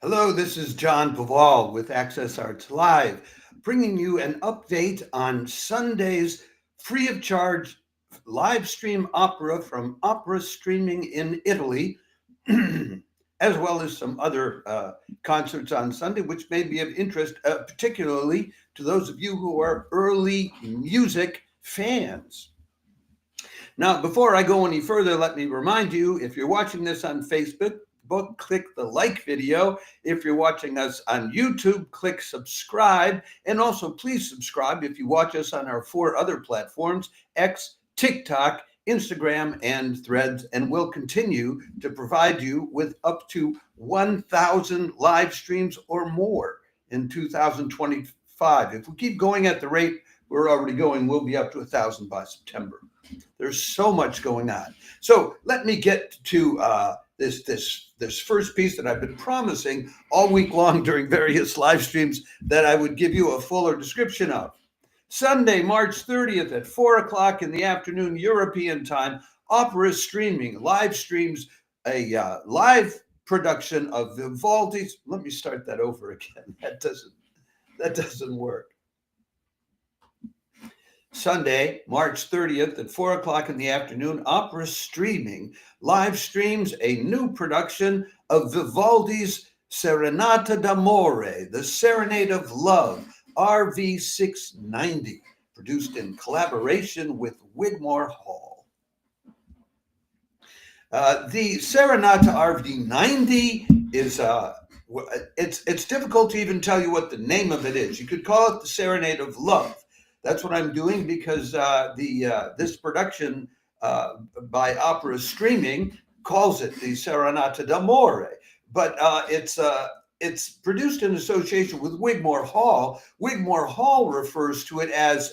Hello, this is John Paval with Access Arts Live, bringing you an update on Sunday's free of charge live stream opera from Opera Streaming in Italy, as well as some other concerts on Sunday, which may be of interest, particularly to those of you who are early music fans. Now, before I go any further, let me remind you, if you're watching this on Facebook, click the like video. If you're watching us on YouTube, click subscribe. And also, please subscribe if you watch us on our 4 other platforms, X, TikTok, Instagram, and Threads. And we'll continue to provide you with up to 1,000 live streams or more in 2025. If we keep going at the rate we're already going, we'll be up to 1,000 by September. There's so much going on. So let me get to this first piece that I've been promising all week long during various live streams that I would give you a fuller description of. Sunday, March 30th at 4 o'clock in the afternoon European time, Opera Streaming live streams a live production of Vivaldi's. Let me start that over again. That doesn't work. Sunday, March 30th at 4 o'clock in the afternoon, Opera Streaming live streams a new production of Vivaldi's Serenade d'Amore, the Serenade of Love, RV690, produced in collaboration with Wigmore Hall. The Serenade RV90 is, it's difficult to even tell you what the name of it is. You could call it the Serenade of Love. That's what I'm doing because this production by Opera Streaming calls it the Serenade d'Amore, but it's produced in association with Wigmore Hall. Wigmore Hall refers to it as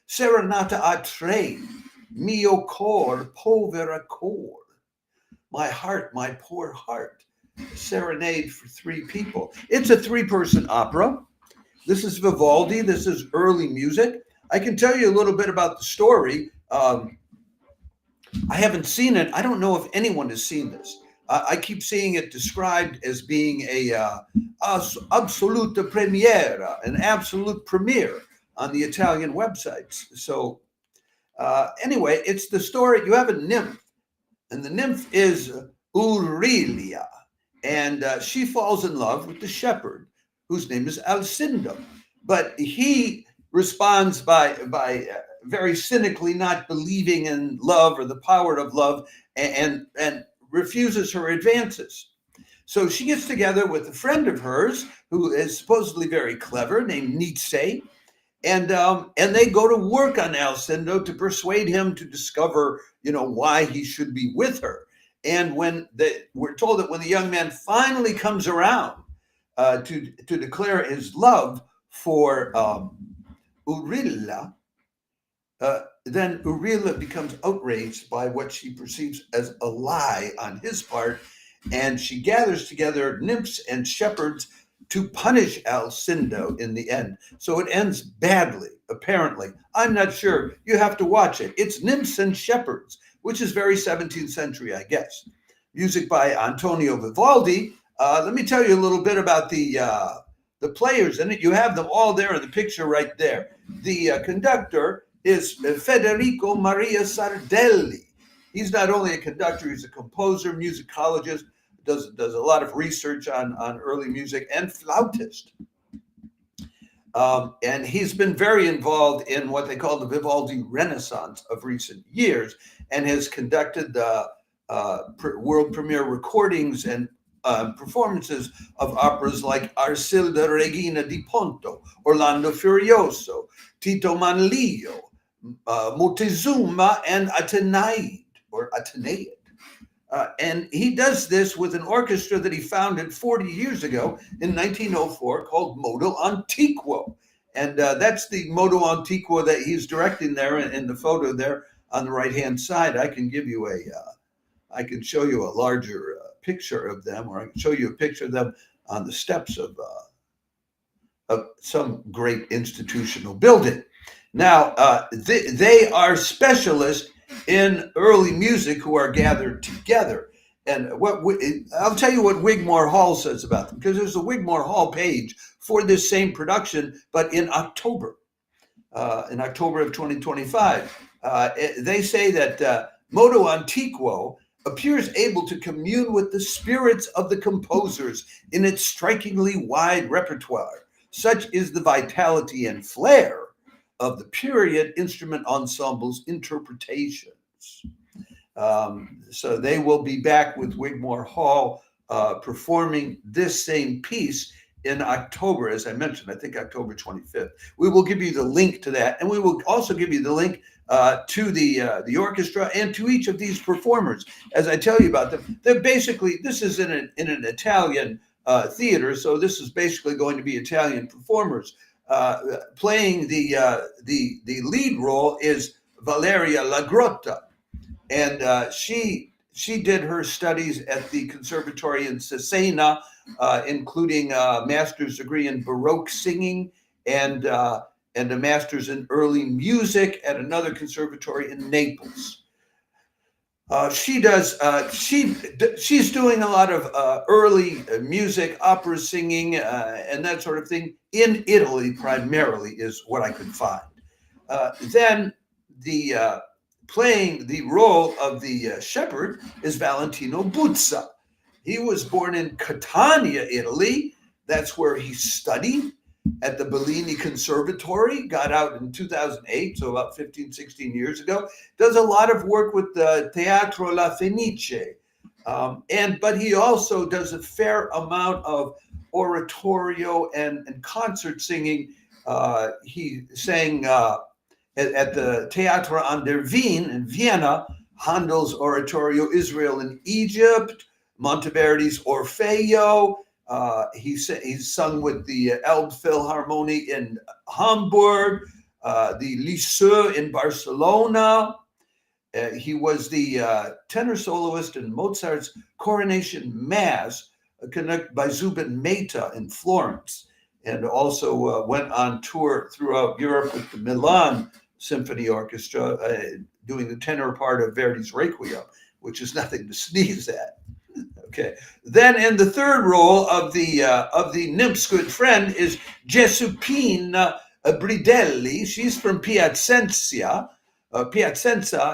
Serenata a tre, mio cor, povera cor. My heart, my poor heart. Serenade for 3 people. It's a 3-person opera. This is Vivaldi. This is early music. I can tell you a little bit about the story. I haven't seen it. I don't know if anyone has seen this. I keep seeing it described as being a absolute premiere, an absolute premiere on the Italian websites. So anyway, it's the story. You have a nymph, and the nymph is Aurelia, and she falls in love with the shepherd, whose name is Alcindo. But he responds by very cynically not believing in love or the power of love and refuses her advances. So she gets together with a friend of hers who is supposedly very clever named Nietzsche, and they go to work on Alcindo to persuade him to discover, why he should be with her. And we're told that when the young man finally comes around to declare his love for Aurelia, then Aurelia becomes outraged by what she perceives as a lie on his part, and she gathers together nymphs and shepherds to punish Alcindo in the end. So it ends badly, apparently. I'm not sure. You have to watch it. It's Nymphs and Shepherds, which is very 17th century, I guess. Music by Antonio Vivaldi. Let me tell you a little bit about the players in it. You have them all there in the picture right there. The conductor is Federico Maria Sardelli. He's not only a conductor, he's a composer, musicologist, does a lot of research on early music, and flautist. And he's been very involved in what they call the Vivaldi Renaissance of recent years, and has conducted the world premiere recordings and performances of operas like Arcilda Regina di Ponto, Orlando Furioso, Tito Manlio, Moctezuma, and Atenaid. And he does this with an orchestra that he founded 40 years ago in 1904 called Modo Antiquo. And that's the Modo Antiquo that he's directing there in the photo there on the right-hand side. I can give you I can show you a larger picture of them, or I can show you a picture of them on the steps of some great institutional building. Now, they are specialists in early music who are gathered together. And I'll tell you what Wigmore Hall says about them, because there's a Wigmore Hall page for this same production, but in October of 2025. They say that Modo Antiquo appears able to commune with the spirits of the composers in its strikingly wide repertoire. Such is the vitality and flair of the period instrument ensemble's interpretations. So they will be back with Wigmore Hall performing this same piece in October, as I mentioned, I think October 25th. We will give you the link to that, and we will also give you the link to the orchestra and to each of these performers. As I tell you about them, they're basically, this is in an Italian theater, so this is basically going to be Italian performers. Playing the lead role is Valeria Lagrotta, and she did her studies at the Conservatory in Cesena, including a master's degree in Baroque singing and a master's in early music at another conservatory in Naples. She's doing a lot of early music, opera singing, and that sort of thing in Italy primarily is what I could find. Then playing the role of the shepherd is Valentino Buzza. He was born in Catania, Italy. That's where he studied at the Bellini Conservatory, got out in 2008, so about 15, 16 years ago. Does a lot of work with the Teatro La Fenice. But he also does a fair amount of oratorio and concert singing. He sang at the Teatro an der Wien in Vienna, Handel's oratorio Israel in Egypt, Monteverdi's Orfeo. He's sung with the Elbphilharmonie in Hamburg, the Liceu in Barcelona. He was the tenor soloist in Mozart's Coronation Mass, conducted by Zubin Mehta in Florence, and also went on tour throughout Europe with the Milan Symphony Orchestra, doing the tenor part of Verdi's Requiem, which is nothing to sneeze at. Okay. Then in the third role of the nymph's good friend is Giuseppina Bridelli. She's from Piacenza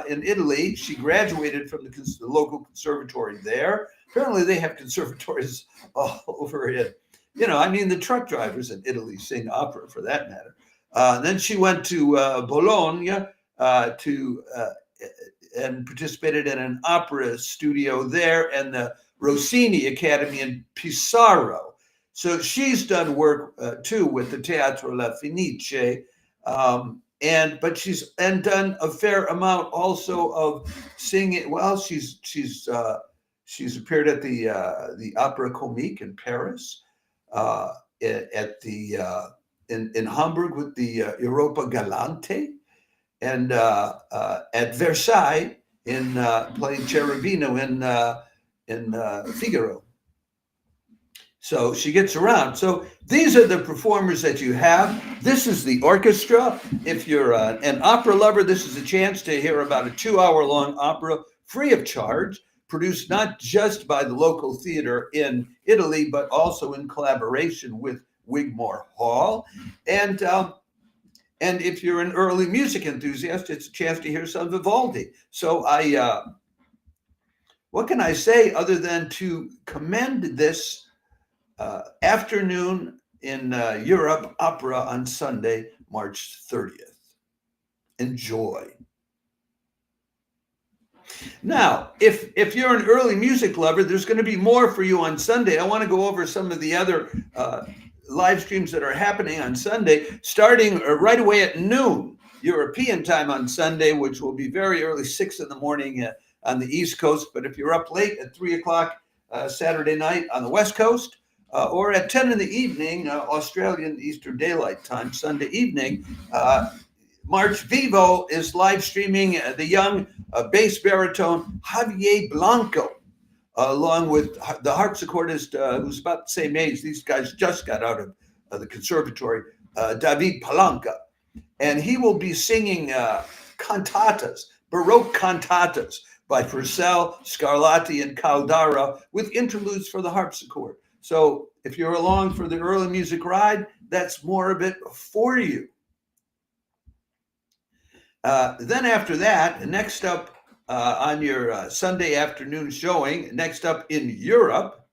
in Italy. She graduated from the local conservatory there. Apparently they have conservatories all over it. The truck drivers in Italy sing opera, for that matter. Then she went to Bologna and participated in an opera studio there and the Rossini Academy in Pesaro. So she's done work too with the Teatro La Fenice, but she's done a fair amount also of singing. Well, she's appeared at the Opera Comique in Paris, in Hamburg with the Europa Galante, and at Versailles in playing Cherubino in Figaro. So she gets around. So these are the performers that you have. This is the orchestra. If you're an opera lover, this is a chance to hear about a 2-hour-long opera free of charge, produced not just by the local theater in Italy, but also in collaboration with Wigmore Hall. And if you're an early music enthusiast, it's a chance to hear some Vivaldi. So what can I say other than to commend this afternoon in Europe opera on Sunday, March 30th. Enjoy. Now, if you're an early music lover, there's going to be more for you on Sunday. I want to go over some of the other live streams that are happening on Sunday, starting right away at noon European time on Sunday, which will be very early, 6 in the morning on the East Coast. But if you're up late at 3 o'clock Saturday night on the West Coast, or at 10 in the evening, Australian Eastern Daylight Time, Sunday evening, MarchVivo is live streaming the young bass-baritone Javier Blanco, along with the harpsichordist who's about the same age. These guys just got out of the conservatory, David Palanca. And he will be singing cantatas, Baroque cantatas by Purcell, Scarlatti, and Caldara, with interludes for the harpsichord. So if you're along for the early music ride, that's more of it for you. Then after that, next up on your Sunday afternoon showing, next up in Europe,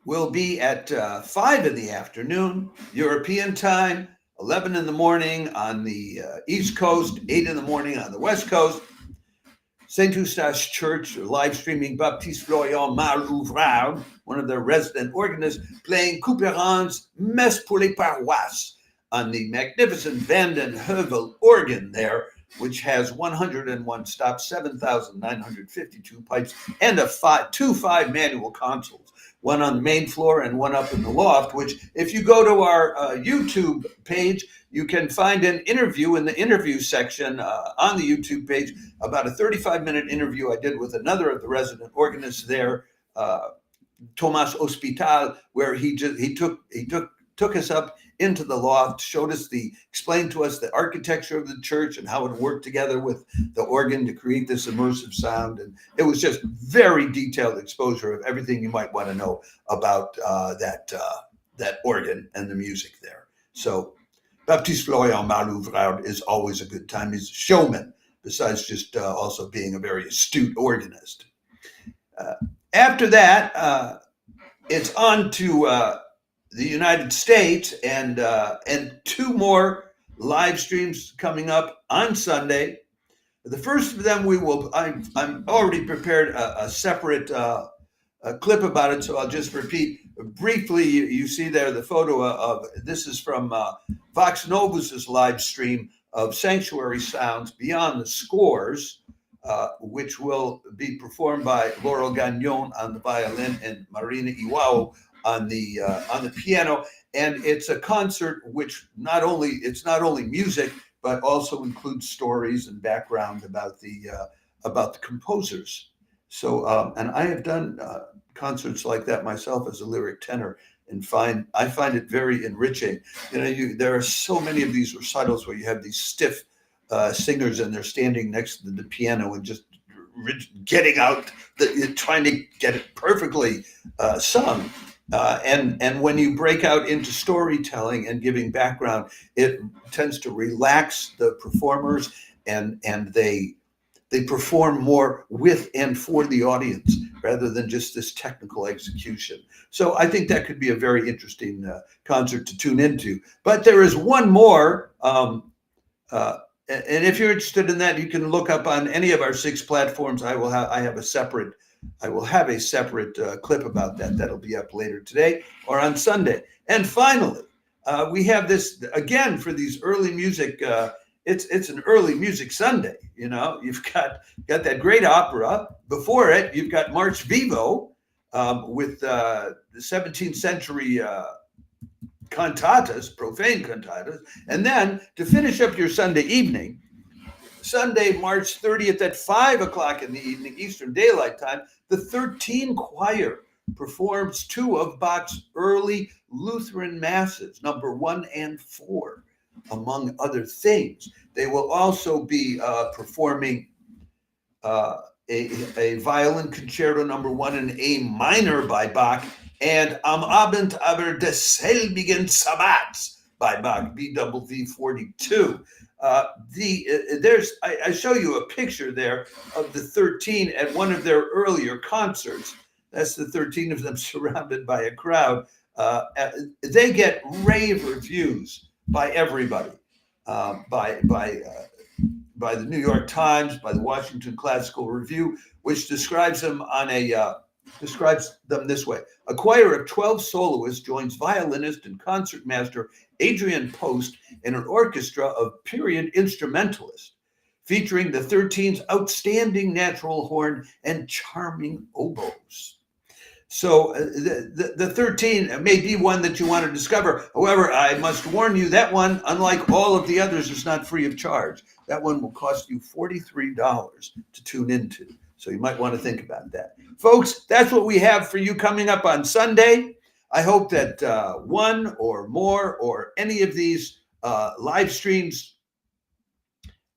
will be at 5 in the afternoon, European time, 11 in the morning on the East Coast, 8 in the morning on the West Coast. St. Eustache Church live streaming Baptiste-Florian Marle-Ouvrard, one of their resident organists, playing Couperin's Messe pour les Paroisses on the magnificent Vanden Heuvel organ there, which has 101 stops, 7,952 pipes, and two 5-manual consoles, one on the main floor and one up in the loft, which if you go to our YouTube page, you can find an interview in the interview section on the YouTube page, about a 35-minute interview I did with another of the resident organists there, Thomas Hospital, where he took us up into the loft, explained to us the architecture of the church and how it worked together with the organ to create this immersive sound. And it was just very detailed exposure of everything you might want to know about that organ and the music there. So Baptiste-Florian Marle-Ouvrard is always a good time. He's a showman, besides just also being a very astute organist. After that, it's on to the United States, and 2 more live streams coming up on Sunday. The first of them I'm already prepared a separate clip about it, so I'll just repeat briefly. You see there the photo of this is from Vox Novus's live stream of Sanctuary Sounds Beyond the Scores, which will be performed by Laurel Gagnon on the violin and Marina Iwao on the piano. And it's a concert which it's not only music, but also includes stories and background about the composers. So and I have done concerts like that myself as a lyric tenor, and I find it very enriching. There are so many of these recitals where you have these stiff singers and they're standing next to the piano and just getting out, trying to get it perfectly sung. And when you break out into storytelling and giving background, it tends to relax the performers, and they perform more with and for the audience rather than just this technical execution. So I think that could be a very interesting concert to tune into. But there is one more, and if you're interested in that, you can look up on any of our 6 platforms. I will have a separate clip about that. That'll be up later today or on Sunday. And finally, we have this again for these early music. It's an early music Sunday. You've got that great opera. Before it, you've got MarchVivo with the 17th century cantatas, profane cantatas, and then to finish up your Sunday evening, Sunday, March 30th at 5 o'clock in the evening, Eastern Daylight Time, the 13 Choir performs 2 of Bach's early Lutheran masses, number 1 and 4, among other things. They will also be performing a violin concerto number 1 in A minor by Bach, and Am Abend aber des selbigen Sabbats by Bach, BWV 42. I show you a picture there of the 13 at one of their earlier concerts. That's the 13 of them surrounded by a crowd. They get rave reviews by everybody, by the New York Times, by the Washington Classical Review, which describes them this way. A choir of 12 soloists joins violinist and concertmaster Adrian Post in an orchestra of period instrumentalists, featuring the 13's outstanding natural horn and charming oboes. So the 13 may be one that you want to discover. However, I must warn you, that one, unlike all of the others, is not free of charge. That one will cost you $43 to tune into. So you might want to think about that. Folks, that's what we have for you coming up on Sunday. I hope that one or more or any of these live streams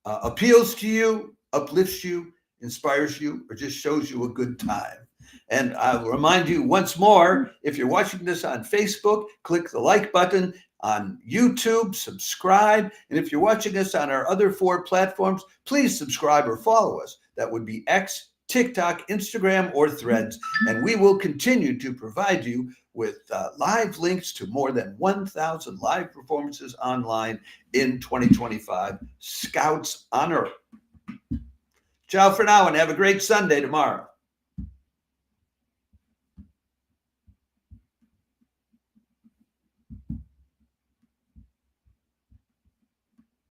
appeals to you. uplifts you, inspires you, or just shows you a good time. And I'll remind you once more, if you're watching this on Facebook, click the like button. On YouTube, subscribe. And if you're watching us on our other 4 platforms, please subscribe or follow us. That would be X, TikTok, Instagram, or Threads. And we will continue to provide you with live links to more than 1,000 live performances online in 2025. Scouts honor. Ciao for now and have a great Sunday tomorrow.